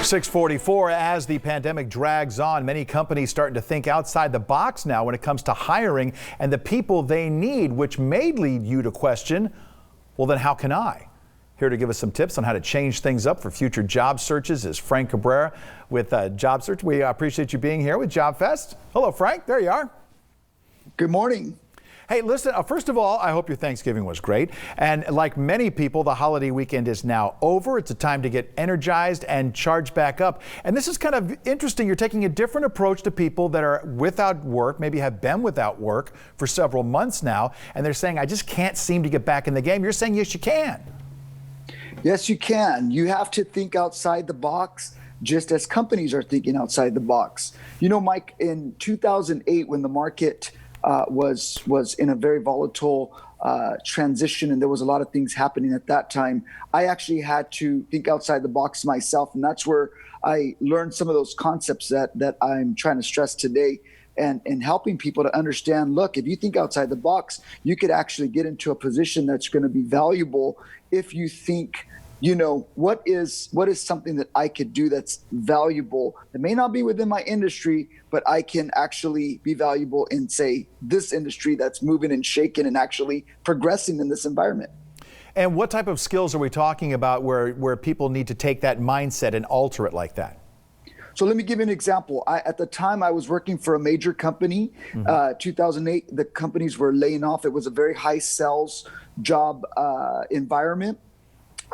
6:44, as the pandemic drags on, many companies starting to think outside the box now when it comes to hiring and the people they need, which may lead you to question, well, then how can I? Here to give us some tips on how to change things up for future job searches is Frank Cabrera with Job Search. We appreciate you being here with JobFest. Hello, Frank. There you are. Good morning. Hey, listen, first of all, I hope your Thanksgiving was great. And like many people, the holiday weekend is now over. It's a time to get energized and charge back up. And this is kind of interesting. You're taking a different approach to people that are without work, maybe have been without work for several months now. And they're saying, I just can't seem to get back in the game. You're saying, yes, you can. Yes, you can. You have to think outside the box, just as companies are thinking outside the box. You know, Mike, in 2008, when the market was in a very volatile transition, and there was a lot of things happening at that time, I actually had to think outside the box myself, and that's where I learned some of those concepts that I'm trying to stress today, and helping people to understand, look, if you think outside the box, you could actually get into a position that's going to be valuable if you think, you know, what is something that I could do that's valuable, that may not be within my industry, but I can actually be valuable in, say, this industry that's moving and shaking and actually progressing in this environment. And what type of skills are we talking about where people need to take that mindset and alter it like that? So let me give you an example. At the time I was working for a major company, 2008, the companies were laying off. It was a very high sales job environment.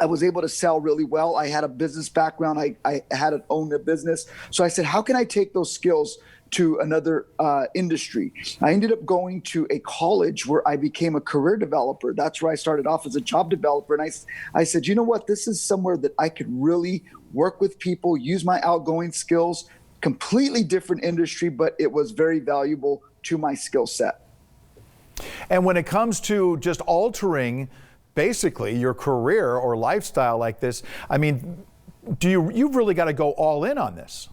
I was able to sell really well. I had a business background. I had owned a business. So I said, how can I take those skills to another industry? I ended up going to a college where I became a career developer. That's where I started off as a job developer. And I said, you know what? This is somewhere that I could really work with people, use my outgoing skills, completely different industry, but it was very valuable to my skill set. And when it comes to just altering basically your career or lifestyle like this, I mean, you've really got to go all in on this.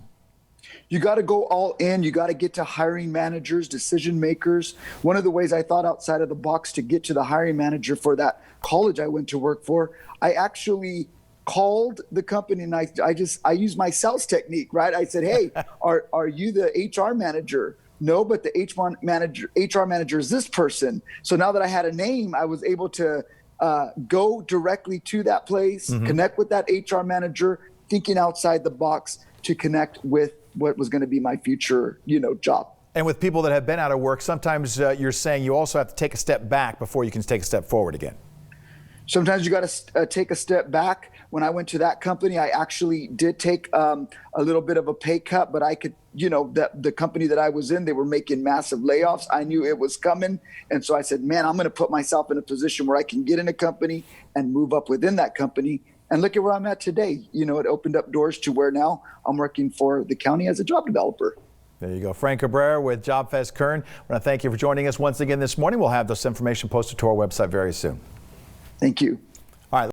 You got to go all in. You got to get to hiring managers, decision makers. One of the ways I thought outside of the box to get to the hiring manager for that college I went to work for, I actually called the company and I used my sales technique, right? I said, hey, are you the HR manager? No, but the HR manager is this person. So now that I had a name, I was able to go directly to that place, connect with that HR manager, thinking outside the box to connect with what was going to be my future, job. And with people that have been out of work, sometimes you're saying you also have to take a step back before you can take a step forward again. Sometimes you got to take a step back. When I went to that company, I actually did take a little bit of a pay cut, but I could, the company that I was in, they were making massive layoffs. I knew it was coming. And so I said, man, I'm going to put myself in a position where I can get in a company and move up within that company. And look at where I'm at today. It opened up doors to where now I'm working for the county as a job developer. There you go. Frank Cabrera with JobFest Kern. I want to thank you for joining us once again this morning. We'll have this information posted to our website very soon. Thank you.